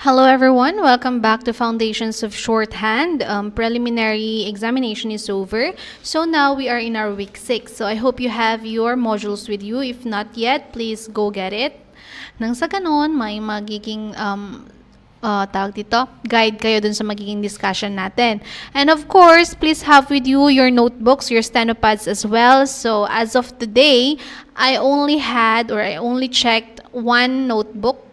Hello everyone, welcome back to Foundations of Shorthand. Preliminary examination is over. So now we are in our week 6. So I hope you have your modules with you. If not yet, please go get it. Nang sa ganon, may magiging guide kayo dun sa magiging discussion natin. And of course, please have with you your notebooks, your stenopads as well. So as of today, I only checked one notebook,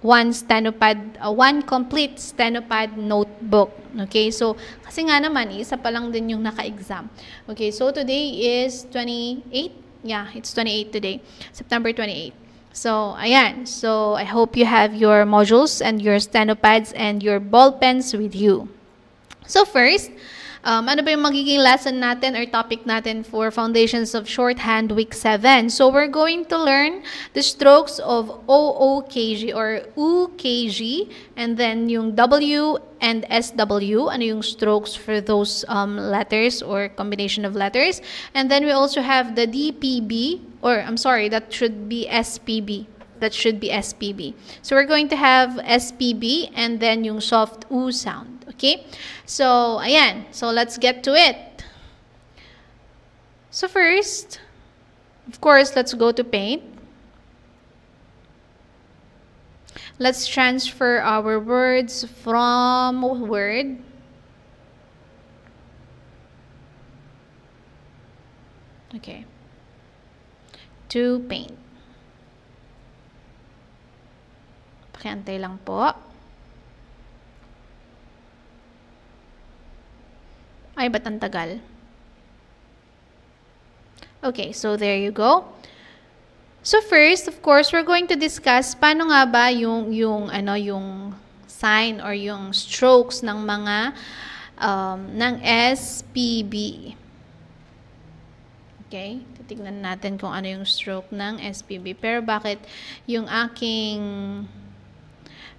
one complete stenopad notebook. Okay, so kasi nga naman, isa pa lang din yung naka-exam. Okay, so today is 28. Yeah, it's 28 today, September 28. So, ayan. So, I hope you have your modules and your stenopads and your ball pens with you. So, first, ano ba yung magiging lesson natin or topic natin for Foundations of Shorthand Week 7? So, we're going to learn the strokes of OOKG or UKG, and then yung W and SW, ano yung strokes for those letters or combination of letters. And then we also have the DPB, or I'm sorry, that should be SPB. That should be SPB. So, we're going to have SPB and then yung soft U sound. Okay? So, ayan. So, let's get to it. So, first, of course, let's go to Paint. Let's transfer our words from Word to Paint. Pakiantay lang po. Ay, ba't ang tagal? Okay, so there you go. So first, of course, we're going to discuss paano nga ba yung sign or yung strokes ng mga ng SPB. Okay, titignan natin kung ano yung stroke ng SPB. Pero bakit yung aking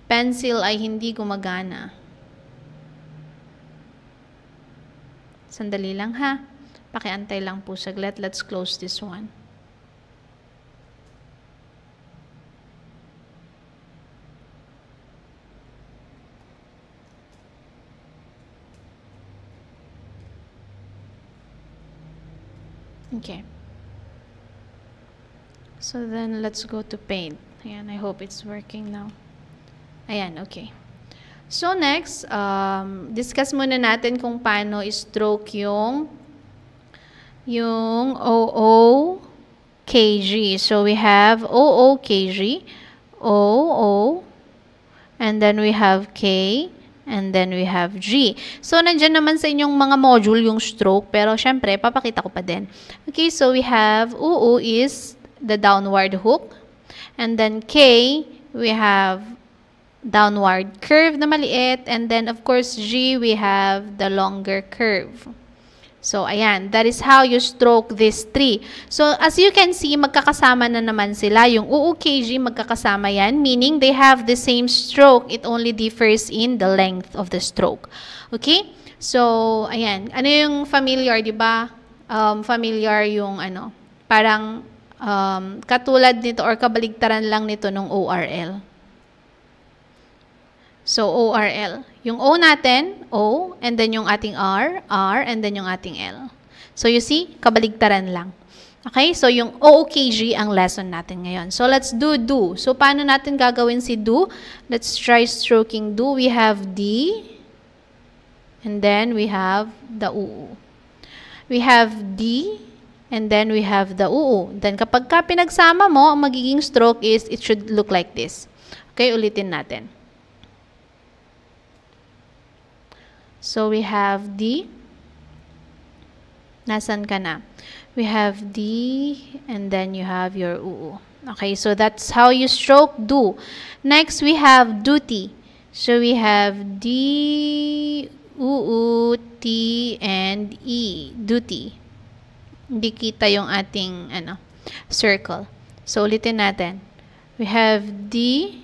pencil ay hindi gumagana? Sandali lang ha. Pakiantay lang po saglit. Let's close this one. Okay. So then let's go to Paint. Ayan, I hope it's working now. Ayan, okay. So next, discuss muna natin kung paano i-stroke yung OOKG. So we have OOKG, OO, and then we have K, and then we have G. So nandiyan naman sa inyong mga module yung stroke, pero syempre, papakita ko pa din. Okay, so we have OO is the downward hook, and then K, we have downward curve na maliit, and then of course G, we have the longer curve. So ayan, that is how you stroke these three. So as you can see, magkakasama na naman sila. Yung UUKG, magkakasama yan, meaning they have the same stroke. It only differs in the length of the stroke. Okay? So ayan, ano yung familiar, di ba? Familiar yung parang katulad nito or kabaligtaran lang nito ng ORL. So, ORL. Yung O natin, O, and then yung ating R, R, and then yung ating L. So, you see, kabaligtaran lang. Okay? So, yung OOKG ang lesson natin ngayon. So, let's do do. So, paano natin gagawin si do? Let's try stroking do. We have D, and then we have the UU. We have D, and then we have the UU. Then, kapag ka pinagsama mo, ang magiging stroke is, it should look like this. Okay? Ulitin natin. So, we have D. Nasaan ka na? We have D, and then you have your UU. Okay, so that's how you stroke do. Next, we have duty. So, we have D, UU, T, and E. Duty. Hindi kita yung ating circle. So, ulitin natin. We have D,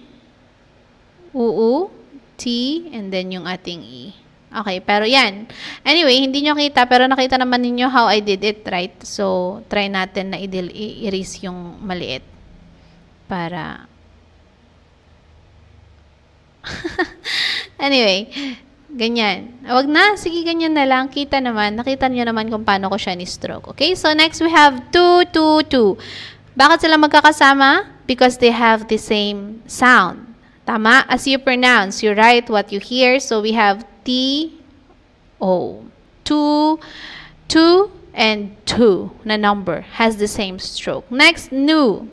UU, T, and then yung ating E. Okay, pero yan. Anyway, hindi nyo kita, pero nakita naman ninyo how I did it, right? So, try natin na i-erase yung maliit. Para Anyway, ganyan. Wag na, sige ganyan na lang. Kita naman, nakita niyo naman kung paano ko siya ni-stroke. Okay, so next we have 2, 2, 2. Bakit sila magkakasama? Because they have the same sound. Tama? As you pronounce, you write what you hear. So we have T, O. 2, 2, and 2 na number has the same stroke. Next, new.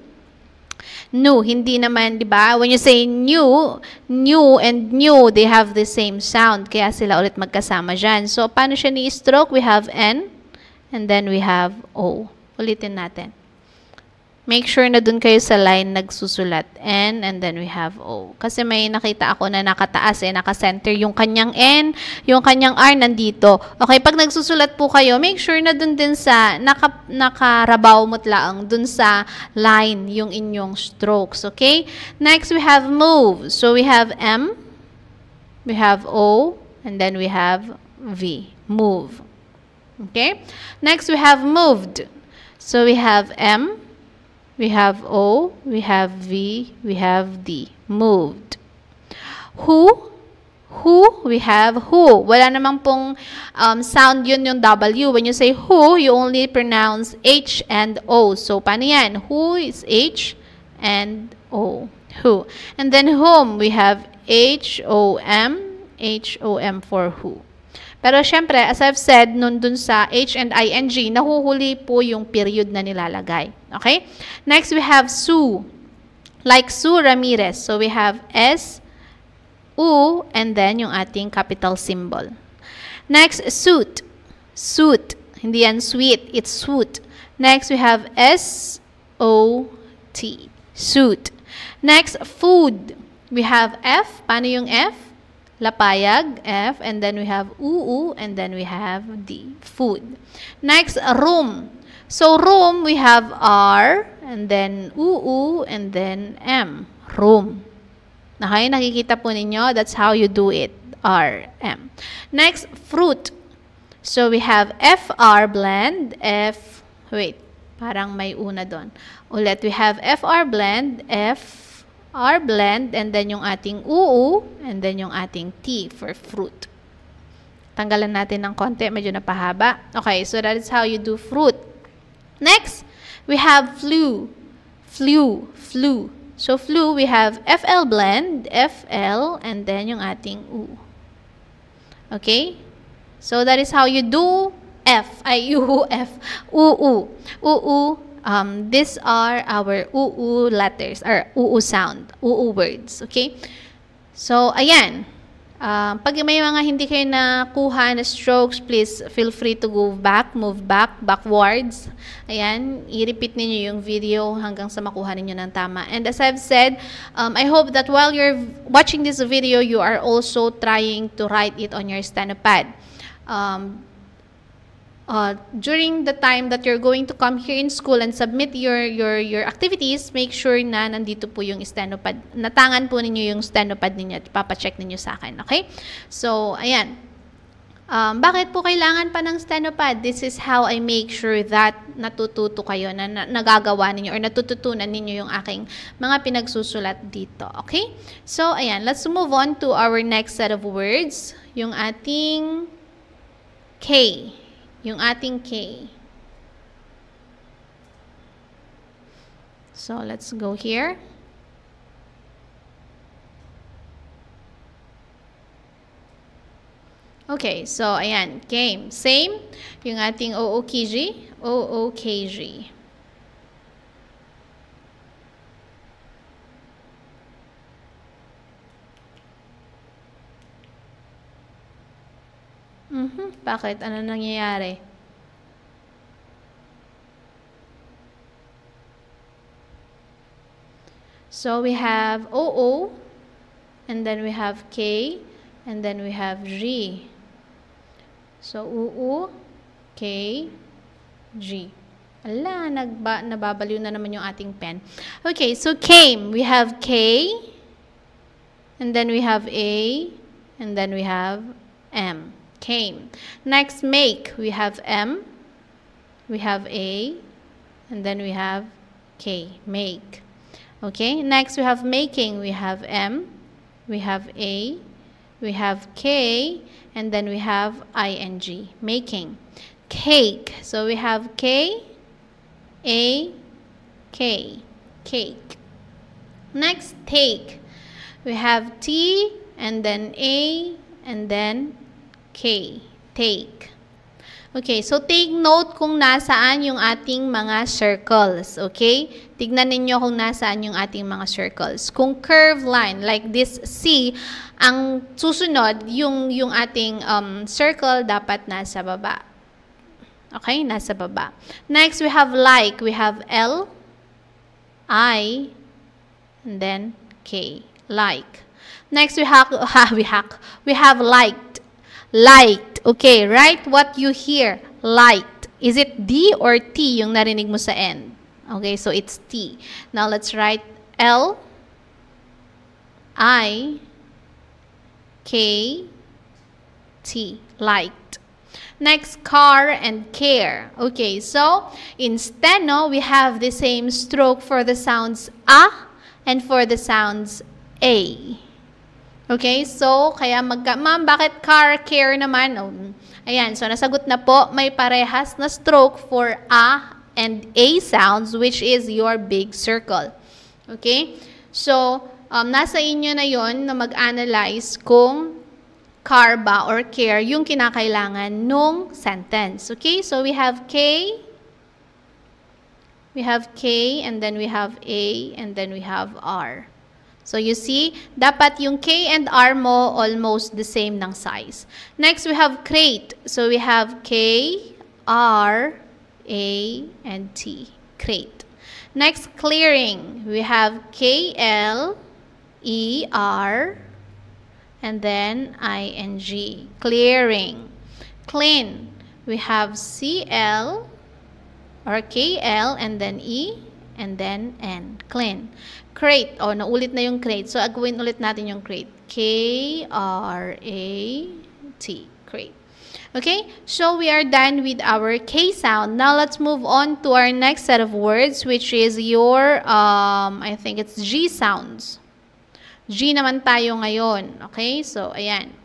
New, hindi naman, di ba? When you say new, new and new, they have the same sound. Kaya sila ulit magkasama dyan. So, paano siya ni-stroke? We have N, and then we have O. Ulitin natin. Make sure na dun kayo sa line nagsusulat N, and then we have O. Kasi may nakita ako na nakataas naka-center yung kanyang N, yung kanyang R nandito. Okay, pag nagsusulat po kayo, make sure na dun din sa nakarabaw mutlaang dun sa line yung inyong strokes. Okay? Next, we have move. So, we have M, we have O, and then we have V. Move. Okay? Next, we have moved. So, we have M, we have O, we have V, we have D. Moved. Who? Who? We have who. Wala namang pong sound yun yung W. When you say who, you only pronounce H and O. So, paano yan? Who is H and O. Who. And then whom, we have H-O-M, H-O-M for who. Pero syempre, as I've said, nun dun sa H and ING, nahuhuli po yung period na nilalagay. Okay? Next, we have Sue. Like Sue Ramirez. So, we have S, U, and then yung ating capital symbol. Next, suit. Suit. Hindi yan sweet. It's suit. Next, we have S-O-T. Suit. Next, food. We have F. Paano yung F? Lapayag, F, and then we have UU, and then we have D, food. Next, room. So, room, we have R, and then UU, and then M, room. Okay, nakikita po ninyo, that's how you do it, R, M. Next, fruit. So, we have FR blend, F, wait, parang may una doon. Ulit, we have FR blend, F, R blend, and then yung ating UU, and then yung ating T for fruit. Tanggalan natin ng konti, medyo napahaba. Okay, so that is how you do fruit. Next, we have flu. Flu, flu. So, flu, we have FL blend, FL, and then yung ating U. Okay? So, that is how you do F, U, F, UU. UU. These are our UU letters, or UU sound, UU words, okay? So, ayan. Pag may mga hindi kayo nakuha na strokes, please feel free to go back, move back, backwards. Ayan, i-repeat ninyo yung video hanggang sa makuha ninyo ng tama. And as I've said, I hope that while you're watching this video, you are also trying to write it on your stenopad. During the time that you're going to come here in school and submit your activities, make sure na nandito po yung stenopad. Natangan po ninyo yung stenopad ninyo at papacheck ninyo sa akin. Okay? So, ayan. Bakit po kailangan pa ng stenopad? This is how I make sure that natututo kayo, na nagagawa ninyo or natututunan ninyo yung aking mga pinagsusulat dito. Okay? So, ayan. Let's move on to our next set of words. Yung ating K. Yung ating K. So, let's go here. Okay, so, ayan, came. Same, yung ating OOKG, OOKG. Bakit? Ano nangyayari? So, we have OO, and then we have K, and then we have G. So, UU, K, G. Ala, nababaliw na naman yung ating pen. Okay, so came. We have K, and then we have A, and then we have M. Came. Next, make. We have M, we have A, and then we have K. Make. Okay, next we have making. We have M, we have A, we have K, and then we have ing, making. Cake. So we have K, A, K, cake. Next, take. We have T, and then A, and then K, take. Okay, so take note kung nasaan yung ating mga circles, okay? Tignan ninyo kung nasaan yung ating mga circles. Kung curved line, like this C, ang susunod, yung ating circle dapat nasa baba. Okay, nasa baba. Next, we have like. We have L, I, and then K, like. Next, we have liked. Liked. Okay, write what you hear. Liked. Is it D or T yung narinig mo sa end? Okay, so it's T. Now, let's write L, I, K, T. Liked. Next, car and care. Okay, so in steno, we have the same stroke for the sounds A and for the sounds A. Okay, so kaya ma'am, bakit car, care naman? Oh, ayan, so nasagot na po, may parehas na stroke for A and A sounds, which is your big circle. Okay, so nasa inyo na yon na mag-analyze kung car ba or care yung kinakailangan nung sentence. Okay, so we have K, and then we have A, and then we have R. So you see, dapat yung K and R mo almost the same ng size. Next, we have crate. So we have K, R, A, and T. Crate. Next, clearing. We have K, L, E, R, and then ing. Clearing. Clean. We have C, L, or K, L, and then E, and then N. Clean. Crate. O, naulit na yung crate. So, agawin ulit natin yung crate. K-R-A-T. Crate. Okay? So, we are done with our K sound. Now, let's move on to our next set of words, which is your, I think it's G sounds. G naman tayo ngayon. Okay? So, ayan.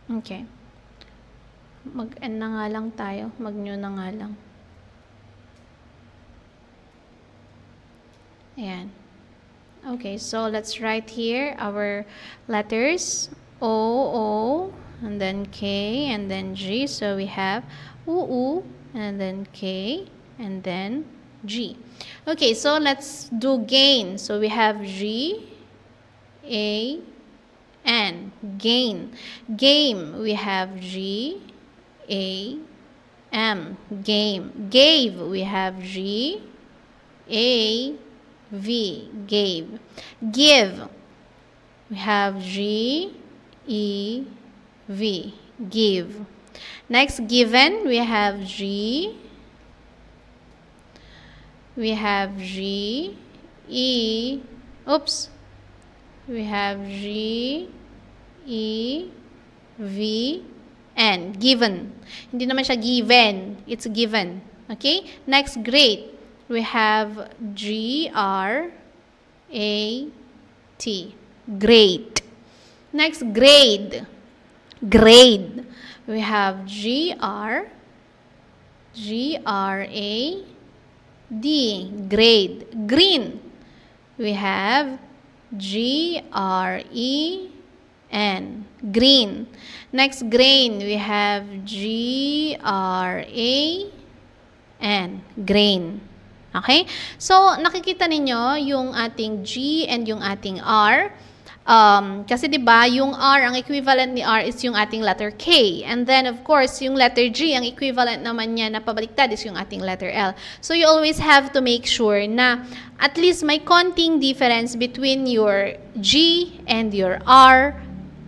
Okay. Mag-N na nga lang tayo. Mag-new na nga lang. Ayan. Okay, so let's write here our letters. O, O, and then K, and then G. So we have U, and then K, and then G. Okay, so let's do gain. So we have G, A, N. Gain. Game. We have G, A, M. Game. Gave. We have G, A, V. Gave. Give. We have G, E, V. Give. Next, given. We have G, E, oops. We have G, E, V, N. Given. Hindi naman siya given. It's given. Okay? Next, great. We have G, R, A, T. Great. Next, grade. Grade. We have G, R, A, D. Grade. Green. We have G-R-E-N. Green. Next, grain. We have G-R-A-N. Grain. Okay? So, nakikita ninyo yung ating G and yung ating R. Kasi diba, yung R, ang equivalent ni R is yung ating letter K. And then, of course, yung letter G, ang equivalent naman niya na pabaliktad is yung ating letter L. So, you always have to make sure na at least may konting difference between your G and your R,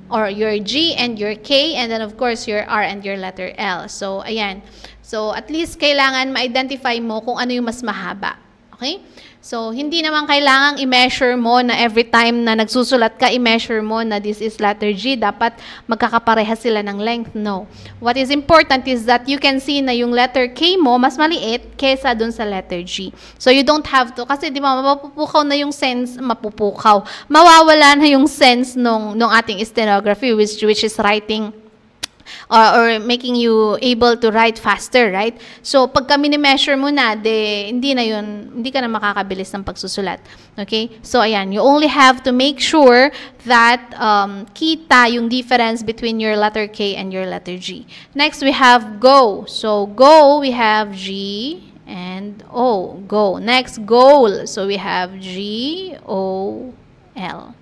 or your G and your K, and then, of course, your R and your letter L. So, ayan. So, at least kailangan ma-identify mo kung ano yung mas mahaba. Okay? So, hindi naman kailangang i-measure mo na every time na nagsusulat ka, i-measure mo na this is letter G. Dapat magkakapareha sila ng length. No. What is important is that you can see na yung letter K mo mas maliit kesa dun sa letter G. So, you don't have to, kasi di ba, mapupukaw na yung sense, mawawala na yung sense nung ating stenography, which is writing or making you able to write faster, right? So, pagka mini-measure mo na, hindi ka na makakabilis ng pagsusulat. Okay? So, ayan, you only have to make sure that kita yung difference between your letter K and your letter G. Next, we have go. So, go, we have G and O. Go. Next, goal. So, we have G, O, L.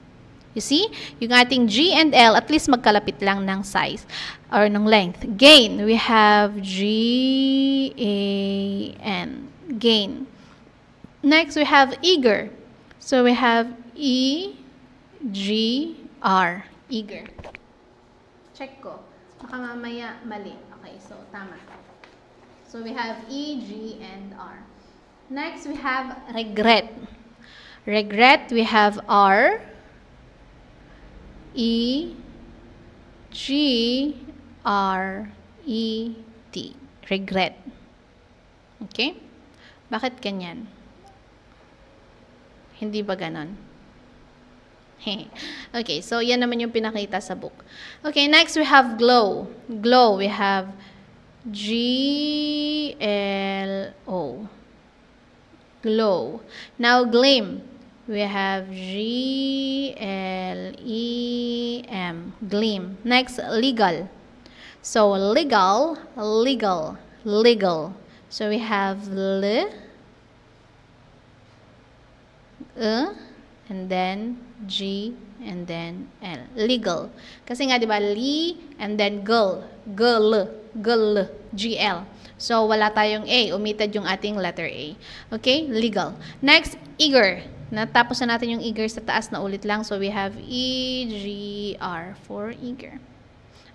You see? Yung ating G and L, at least magkalapit lang ng size or ng length. Gain, we have G-A-N. Gain. Next, we have eager. So, we have E-G-R. Eager. Check ko. Baka mamaya mali. Okay, so tama. So, we have E, G, and R. Next, we have regret. Regret, we have R, E, G, R, E, T. Regret. Okay? Bakit ganyan? Hindi ba ganon? Okay, so yan naman yung pinakita sa book. Okay, next we have glow. Glow, we have G-L-O. Glow. Now, gleam. We have G-L-E-M. Gleam. Next, legal. So, legal, legal, legal. So, we have L, and then G, and then L. Legal. Kasi nga, di ba, li, and then girl, girl, girl, G-L. So, wala tayong A. Omitted yung ating letter A. Okay? Legal. Next, eager. Natapos na natin yung eager sa taas na ulit lang. So, we have E-G-R for eager.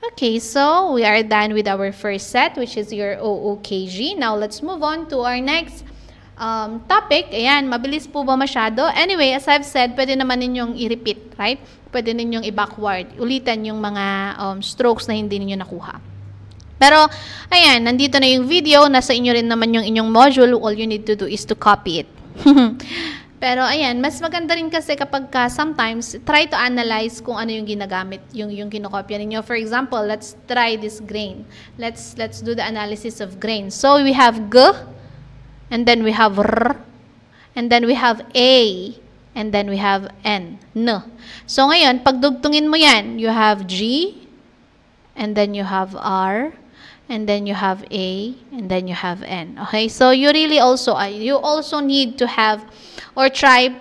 Okay, so we are done with our first set, which is your OOKG. Now, let's move on to our next topic. Ayan, mabilis po ba masyado? Anyway, as I've said, pwede naman ninyong i-repeat, right? Pwede ninyong i-backward. Ulitan yung mga strokes na hindi ninyo nakuha. Pero, ayan, nandito na yung video. Nasa inyo rin naman yung inyong module. All you need to do is to copy it. Pero, ayan, mas maganda rin kasi kapag sometimes, try to analyze kung ano yung ginagamit, yung kinokopya ninyo. For example, let's try this grain. Let's do the analysis of grain. So, we have G, and then we have R, and then we have A, and then we have N. So, ngayon, pagdugtungin mo yan, you have G, and then you have R, and then you have A, and then you have N. Okay? So, you also need to have or try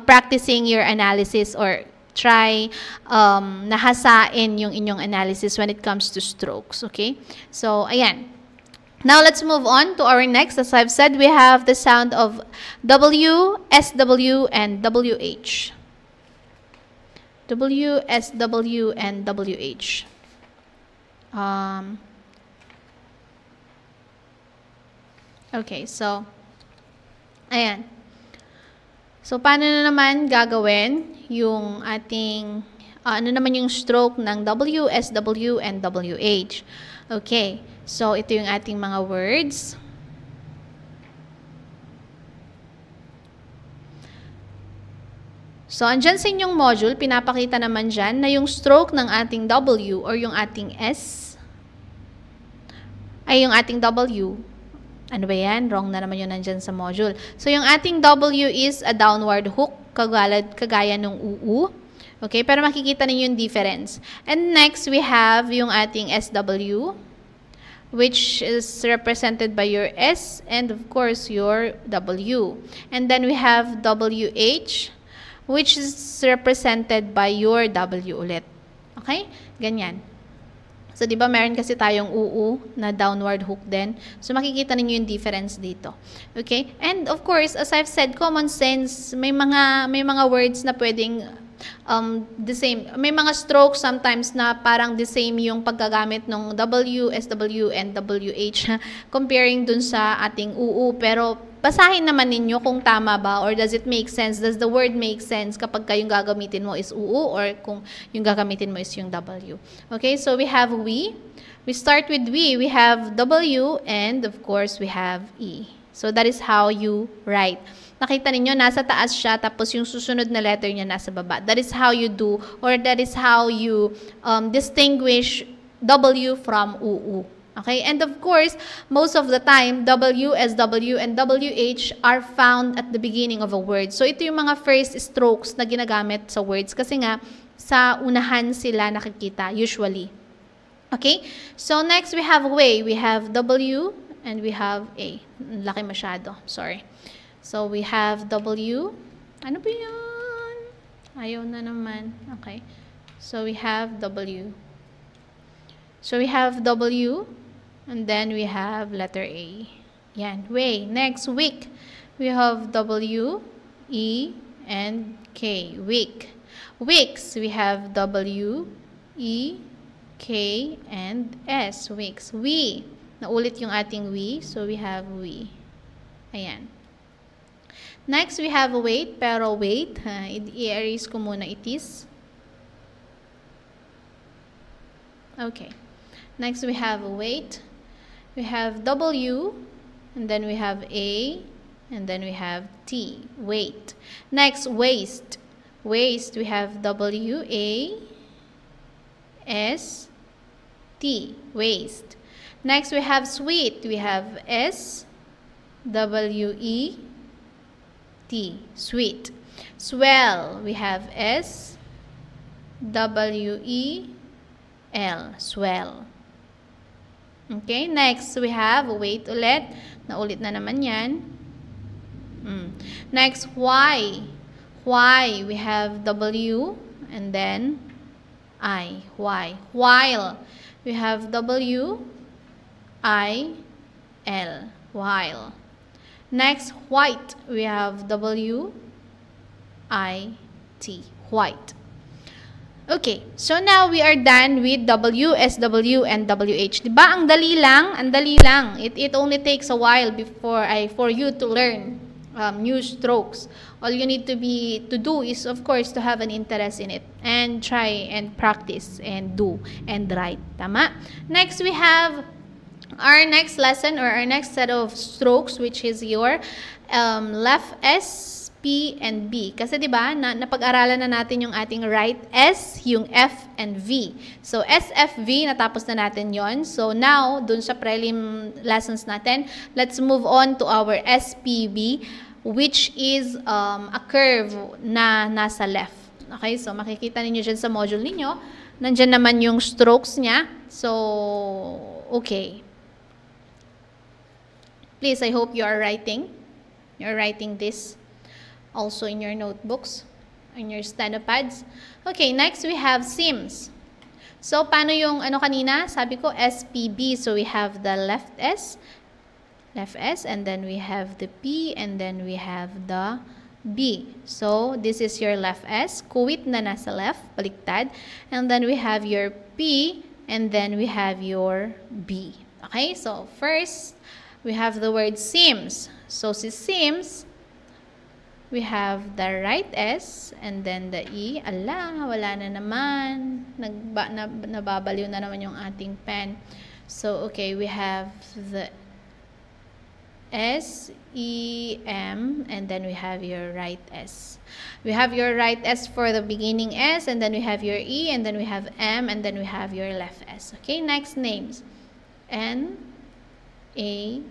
practicing your analysis or try nahasain yung inyong analysis when it comes to strokes. Okay? So, ayan. Now, let's move on to our next. As I've said, we have the sound of W, SW, and WH. W, SW, and WH. Okay, so, ayan. So, paano na naman gagawin yung ating, ano naman yung stroke ng W, SW, and WH? Okay, so ito yung ating mga words. So, andyan sa inyong module, pinapakita naman dyan na yung stroke ng ating W or yung ating S, ay yung ating W. Ano ba yan? Wrong na naman yun nandyan sa module. So, yung ating W is a downward hook, kagaya ng UU. Okay? Pero makikita ninyo yung difference. And next, we have yung ating SW, which is represented by your S and, of course, your W. And then we have WH, which is represented by your W ulit. Okay? Ganyan. So, di ba, meron kasi tayong UU na downward hook din. So, makikita ninyo yung difference dito. Okay? And, of course, as I've said, common sense, may mga words na pwedeng the same. May mga strokes sometimes na parang the same yung paggagamit ng W, SW, and WH comparing dun sa ating UU. Pero basahin naman ninyo kung tama ba or does it make sense? Does the word make sense kapag yung gagamitin mo is UU or kung yung gagamitin mo is yung W. Okay, so we have we. We start with we have W, and of course, we have E. So, that is how you write. Nakita ninyo, nasa taas siya, tapos yung susunod na letter niya nasa baba. That is how you do, or that is how you distinguish W from UU. Okay? And of course, most of the time, W, SW, and WH are found at the beginning of a word. So, ito yung mga first strokes na ginagamit sa words kasi nga, sa unahan sila nakikita, usually. Okay? So, next we have way. We have W and we have A. Laki masyado. Sorry. So, we have W. Ano ba yan? Ayaw na naman. Okay. So, we have W. So, we have W and then we have letter A. Yan. Way. Next, week. We have W, E, and K. Week. Weeks. We have W, E, K, and S. Weeks. We. Naulit yung ating we. So, we have we. Ayan. Next, we have wait. Pero wait. I-erase ko muna it is. Okay. Next, we have wait. We have W. And then we have A. And then we have T. Wait. Next, waste. Waste. We have W, A, S, T, waste. Next, we have sweet. We have S, W, E, T, sweet. Swell. We have S, W, E, L, swell. Okay, next, we have wait ulit. Naulit na naman yan. Next, why. Why. We have W and then I. Why. While. We have W, I, L. While. Next, white. We have W, I, T. White. Okay. So now we are done with W, SW, and WH. Diba? Ang dali lang. Ang dali lang. It only takes a while for you to learn new strokes. All you need to do is, of course, to have an interest in it and try and practice and do and write. Tama? Next, we have our next lesson or our next set of strokes, which is your left S, P, and B. Kasi diba, napag-aralan na natin yung ating right S, yung F, and V. So, S, F, V, natapos na natin yon. So, now, dun sa prelim lessons natin, let's move on to our SPB, which is a curve na nasa left. Okay, so makikita ninyo dyan sa module ninyo. Nandyan naman yung strokes niya. So, okay. Please, I hope you are writing. You're writing this also in your notebooks, in your steno pads. Okay, next we have Sims. So, paano yung ano kanina? Sabi ko, SPB. So, we have the left S, and then we have the P, and then we have the B. So, this is your left S. Kuwit na nasa left, baliktad. And then we have your P, and then we have your B. Okay, so first, we have the word Sims. So, si Sims, we have the right S, and then the E. Ala, wala na naman. Nababaliw na naman yung ating pen. So, okay, we have the S, E, M, and then we have your right S. We have your right S for the beginning S, and then we have your E, and then we have M, and then we have your left S. Okay, next names. N, A,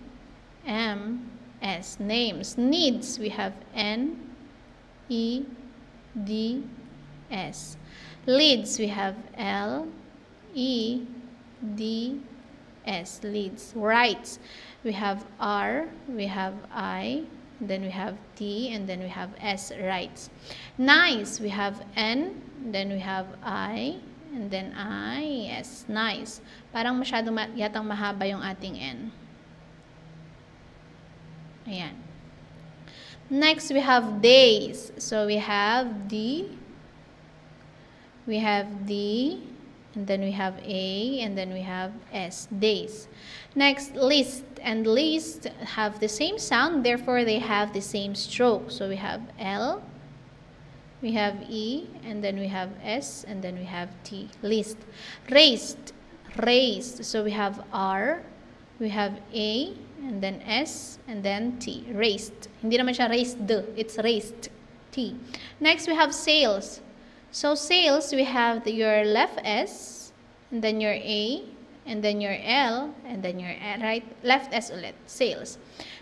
M, S. Names. Needs. We have N, E, D, S. Leads. We have L, E, D, S. Leads. Rights. We have R, we have I, then we have T, and then we have S, rights. Nice, we have N, then we have I, and then I, S, nice. Parang masyado yatang mahaba yung ating N. Ayan. Next, we have days. So, we have D, we have D, and then we have A, and then we have S, days. Next, list and list have the same sound, therefore they have the same stroke. So we have L, we have E, and then we have S, and then we have T, list. Raised, raised, so we have R, we have A, and then S, and then T, raised. Hindi naman siya raised, it's raised, T. Next, we have sales. So sales, we have your left S, and then your A, and then your L, and then your right left S ulit, sales.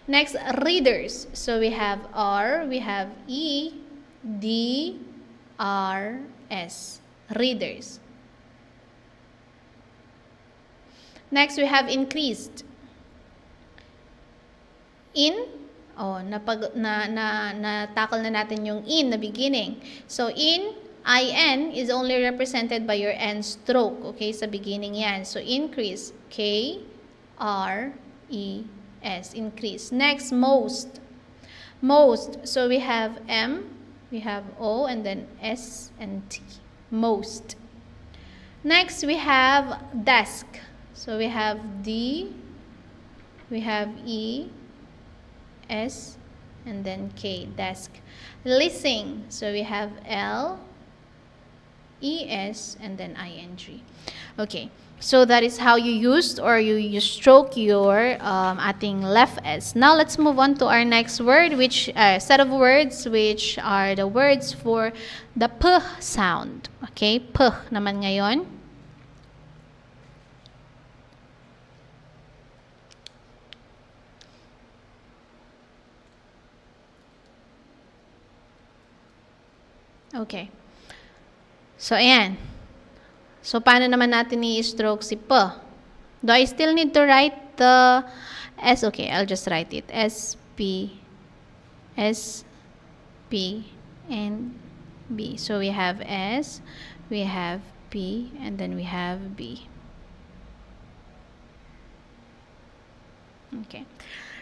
Next, readers. So we have R, we have E, D, R, S, readers. Next, we have increased. In, natakal na natin yung in na beginning. So in, IN is only represented by your N stroke, okay, sa beginning yan. So increase, K, R, E, S, increase. Next, most. Most, so we have M, we have O, and then S and T, most. Next, we have desk. So we have D, we have E, S, and then K, desk. Leasing, so we have L, ES, and then ING. Okay, so that is how you used or you stroke your ating left S. Now let's move on to our next word, which set of words which are the words for the P sound. Okay, P naman ngayon. Okay. So, ayan. So, paano naman natin i-stroke si P? Do I still need to write the S? Okay, I'll just write it. S, P, and B. So, we have S, we have P, and then we have B. Okay.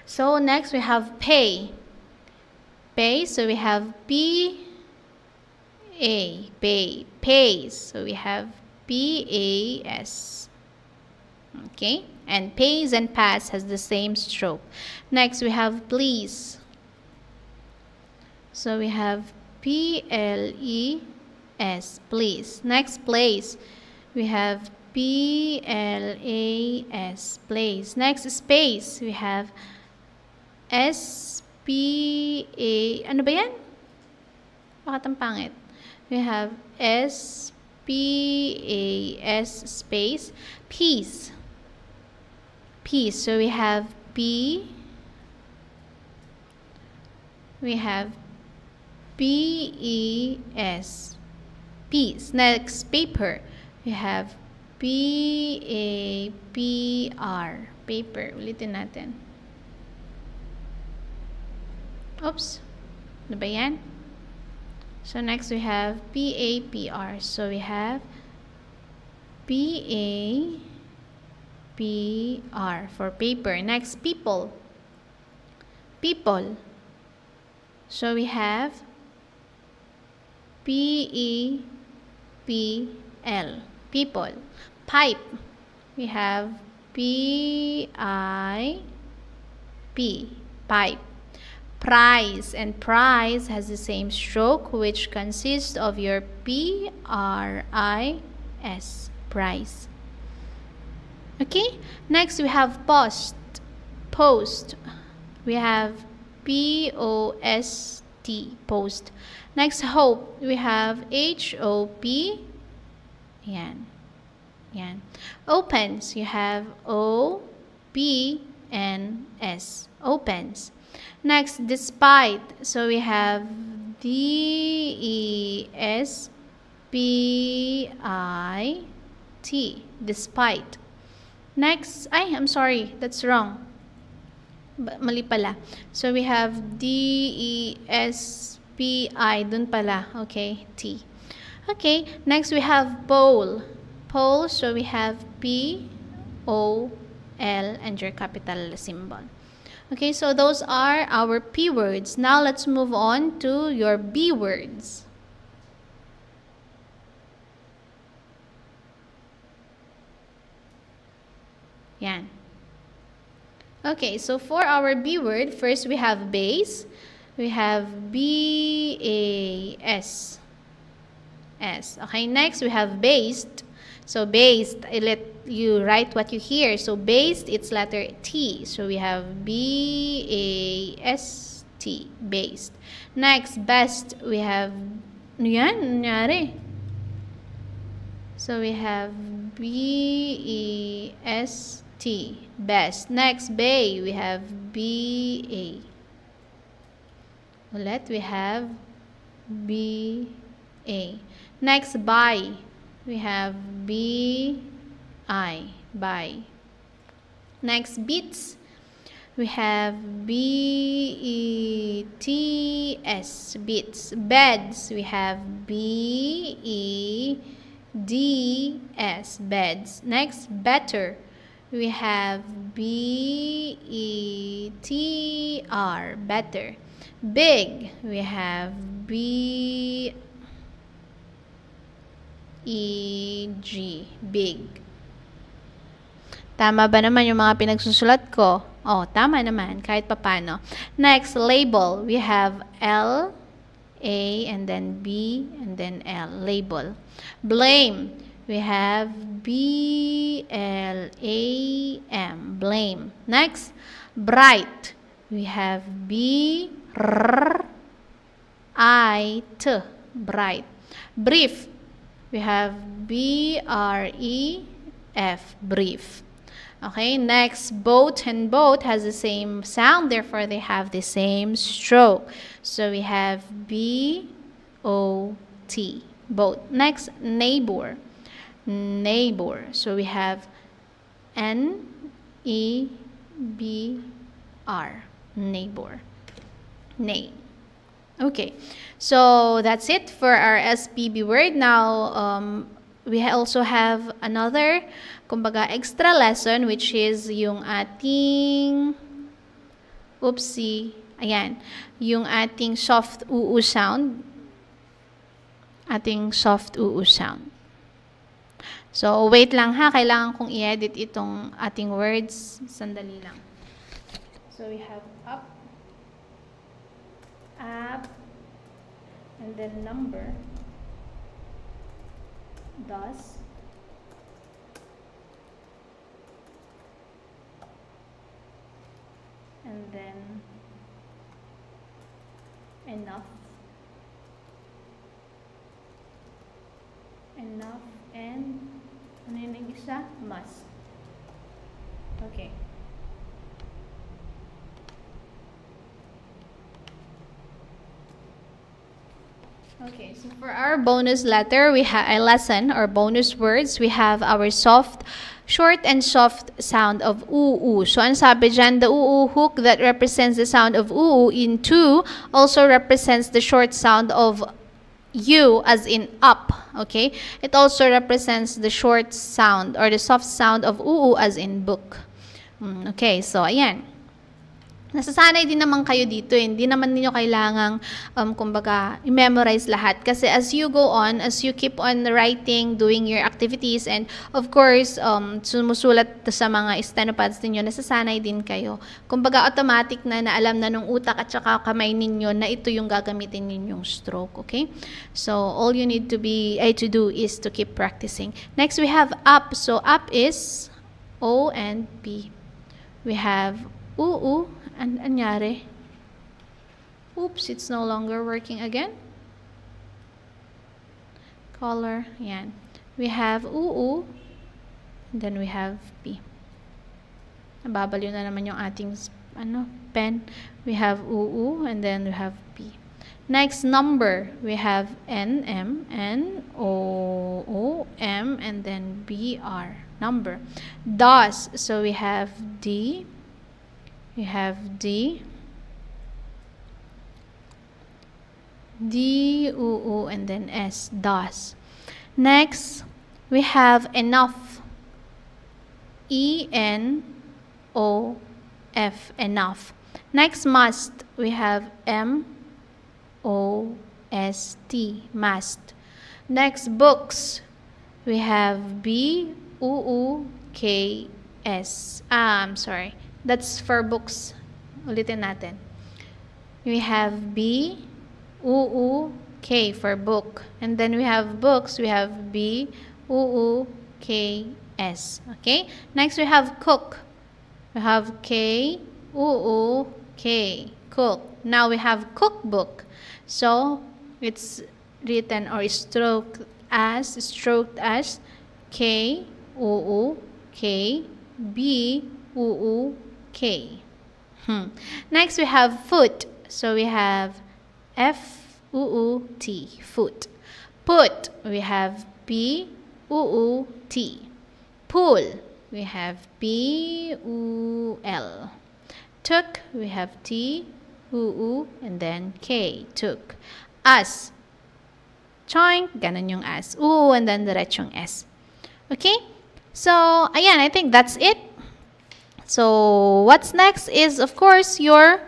So, next we have pay. Pay, so we have P, A, pay, pays. So we have P-A-S. Okay, and pays and pass has the same stroke. Next we have please. So we have P-L-E-S, please. Next, place. We have P-L-A-S, place. Next, space. We have S-P-A, ano ba yan? Bakit ang pangit? We have S-P-A-S space, peace. Peace. So we have P, we have P-E-S, peace. Next, paper. We have P-A-P-R, paper. Ulitin natin. Oops. Ano ba yan? So next we have P-A-P-R. So we have P-A-P-R for paper. Next, people. People. So we have P-E-P-L. People. Pipe. We have P-I-P. Pipe. Price, and price has the same stroke, which consists of your P-R-I-S, price. Okay, next we have post. Post, we have P-O-S-T, post. Next, hope, we have H-O-P, yan, yan. Opens, you have O-P-N-S, opens. Next, despite. So we have D-E-S-P-I-T, despite. Next, I'm sorry, that's wrong. Mali pala. So we have D-E-S-P-I, dun pala. Okay, T. Okay, next we have bowl. Bowl, so we have P-O-L and your capital symbol. Okay, so those are our P words. Now let's move on to your B words. Ayan. Okay, so for our B word, first we have base. We have B-A-S. S. Okay, next we have based. So based, I let you write what you hear. So based, it's letter T. So we have B-A-S-T. Based. Next, best, we have, ano yan? Nangyari? So we have B-E-S-T. Best. Next, bay, we have B-A. Ulit, we have B-A. Next, buy, we have B-I. Buy. Next, beats, we have B-E-T-S. Beats. Beds, we have B-E-D-S. Beds. Next, better, we have B-E-T-R. Better. Big, we have B-E-G. Big. Tama ba naman yung mga pinagsusulat ko? Oh, tama naman, kahit papano. Next, label. We have L, A, and then B, and then L. Label. Blame. We have B-L-A-M. Blame. Next, bright. We have B-R-I-T. Bright. Brief. We have B-R-E-F. Brief. Okay, next, boat and boat has the same sound, therefore they have the same stroke. So we have B-O-T. Boat. Next, neighbor. Neighbor. So we have N-E-B-R. Neighbor. Name. Okay, so that's it for our SPB word. Now, we also have another, kumbaga, extra lesson, which is yung ating, oopsie, ayan, yung ating soft uu sound. Ating soft uu sound. So, wait lang ha, kailangan kong i-edit itong ating words. Sandali lang. So, we have up, and then number, does, and then enough, and ano yung isa? Must. Okay. Okay, so for our bonus letter, we have a lesson or bonus words. We have our short and soft sound of uu. So, ang sabi dyan, the uu hook that represents the sound of uu in two also represents the short sound of u as in up. Okay, it also represents the short sound or the soft sound of uu as in book. Okay, so ayan. Nasasanay din naman kayo dito. Hindi naman niyo kailangang, kumbaga, i-memorize lahat. Kasi as you go on, as you keep on writing, doing your activities, and of course, sumusulat sa mga stenopads ninyo, nasasanay din kayo. Kumbaga, automatic na alam na nung utak at saka kamay ninyo na ito yung gagamitin ninyong stroke. Okay? So, all you need to do is to keep practicing. Next, we have up. So, up is O and P. We have uu. Anyari? Oops, it's no longer working again. Color, yan. We have uu, and then we have P. Nababaliw na naman yung ating pen. We have uu, and then we have P. Next, number. We have NM, N-O-O-M, and then B-R. Number. DOS. So we have D. We have D, D-U-U, and then S, DOS. Next, we have enough, E-N-O-F, enough. Next, must, we have M-O-S-T, must. Next, books, we have B-U-U-K S. Sorry. That's for books. Ulitin natin. We have B, U, K for book. And then we have books. We have B, U, K, S. Okay? Next, we have cook. We have K, U, K. Cook. Now we have cookbook. So, it's written or stroked as K, U, K, B, U, K. Next, we have foot. So we have F-U-U-T, foot. Put, we have P-U-U-T. Pool, we have P-U-L. Took, we have T-U-U, and then K, took. Us, choink, ganun yung as. U, and then diretsong S. Okay? So, ayan, I think that's it. So, what's next is, of course, your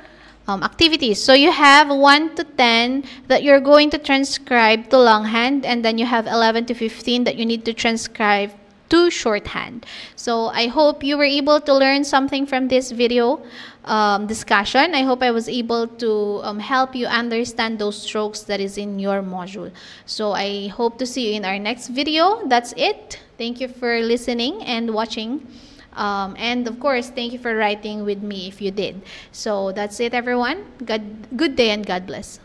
activities. So, you have 1 to 10 that you're going to transcribe to longhand, and then you have 11 to 15 that you need to transcribe to shorthand. So, I hope you were able to learn something from this video discussion. I hope I was able to help you understand those strokes that is in your module. So, I hope to see you in our next video. That's it. Thank you for listening and watching. And of course, thank you for writing with me if you did. So that's it, everyone. Good day and God bless.